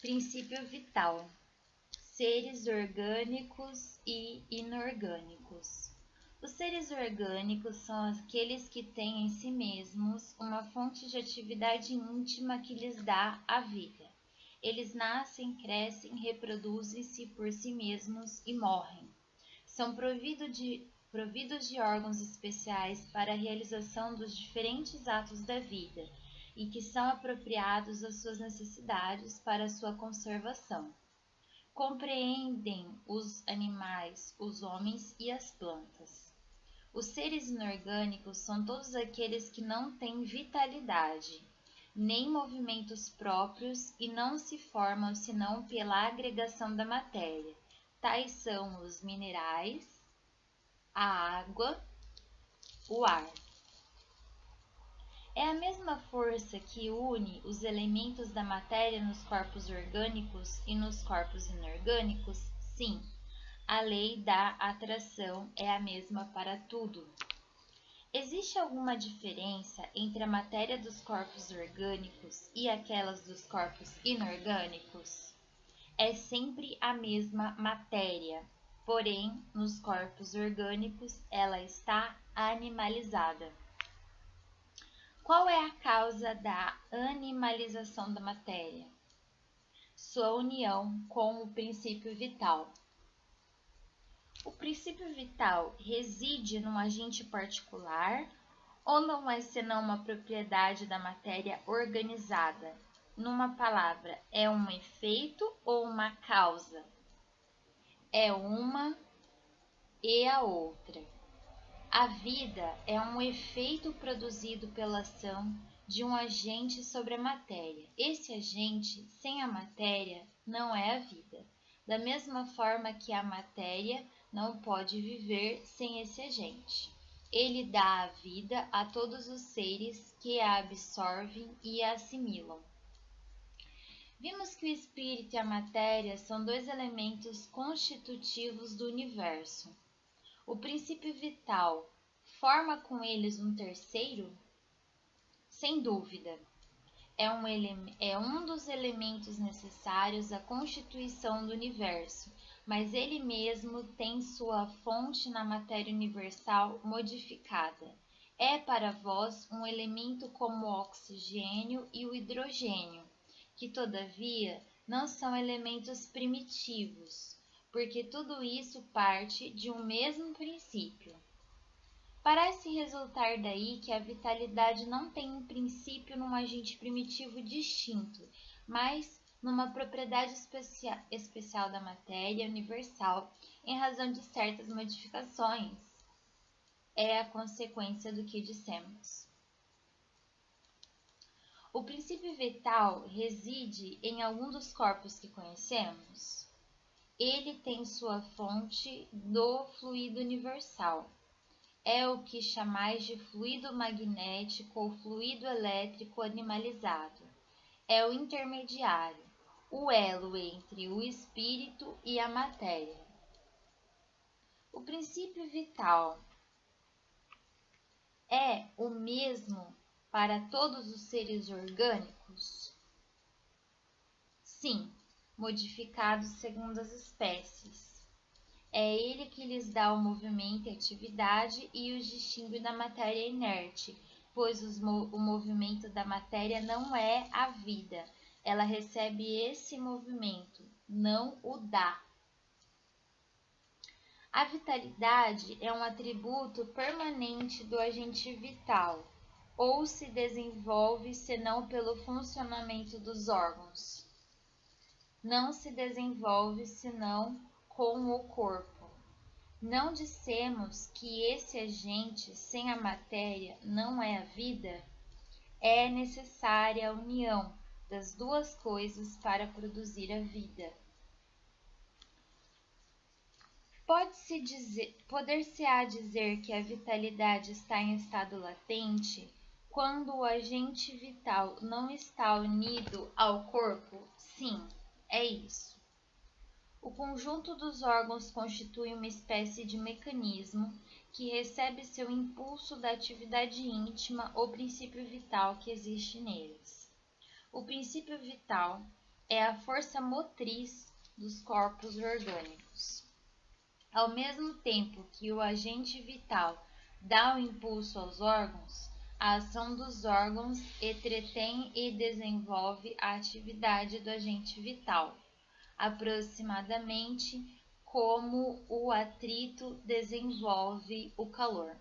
Princípio vital: seres orgânicos e inorgânicos. Os seres orgânicos são aqueles que têm em si mesmos uma fonte de atividade íntima que lhes dá a vida. Eles nascem, crescem, reproduzem-se por si mesmos e morrem. São providos de órgãos especiais para a realização dos diferentes atos da vida e que são apropriados às suas necessidades para a sua conservação. Compreendem os animais, os homens e as plantas. Os seres inorgânicos são todos aqueles que não têm vitalidade, nem movimentos próprios e não se formam senão pela agregação da matéria. Tais são os minerais, a água, o ar. É a mesma força que une os elementos da matéria nos corpos orgânicos e nos corpos inorgânicos? Sim, a lei da atração é a mesma para tudo. Existe alguma diferença entre a matéria dos corpos orgânicos e aquelas dos corpos inorgânicos? É sempre a mesma matéria, porém, nos corpos orgânicos ela está animalizada. Qual é a causa da animalização da matéria? Sua união com o princípio vital. O princípio vital reside num agente particular ou não é senão uma propriedade da matéria organizada? Numa palavra, é um efeito ou uma causa? É uma e a outra. A vida é um efeito produzido pela ação de um agente sobre a matéria. Esse agente, sem a matéria, não é a vida. Da mesma forma que a matéria não pode viver sem esse agente. Ele dá a vida a todos os seres que a absorvem e a assimilam. Vimos que o espírito e a matéria são dois elementos constitutivos do universo. O princípio vital forma com eles um terceiro? Sem dúvida. É um dos elementos necessários à constituição do universo, mas ele mesmo tem sua fonte na matéria universal modificada. É para vós um elemento como o oxigênio e o hidrogênio, que todavia não são elementos primitivos, porque tudo isso parte de um mesmo princípio. Parece resultar daí que a vitalidade não tem um princípio num agente primitivo distinto, mas numa propriedade especial da matéria universal em razão de certas modificações. É a consequência do que dissemos. O princípio vital reside em algum dos corpos que conhecemos? Ele tem sua fonte do fluido universal. É o que chamais de fluido magnético ou fluido elétrico animalizado. É o intermediário, o elo entre o espírito e a matéria. O princípio vital é o mesmo para todos os seres orgânicos? Sim, modificados segundo as espécies. É ele que lhes dá o movimento e atividade e os distingue da matéria inerte, pois o movimento da matéria não é a vida. Ela recebe esse movimento, não o dá. A vitalidade é um atributo permanente do agente vital, ou se desenvolve senão pelo funcionamento dos órgãos. Não se desenvolve senão com o corpo. Não dissemos que esse agente sem a matéria não é a vida? É necessária a união das duas coisas para produzir a vida. Poder-se-á dizer que a vitalidade está em estado latente quando o agente vital não está unido ao corpo? Sim, é isso. O conjunto dos órgãos constitui uma espécie de mecanismo que recebe seu impulso da atividade íntima ou princípio vital que existe neles. O princípio vital é a força motriz dos corpos orgânicos. Ao mesmo tempo que o agente vital dá o impulso aos órgãos, a ação dos órgãos entretém e desenvolve a atividade do agente vital, aproximadamente como o atrito desenvolve o calor.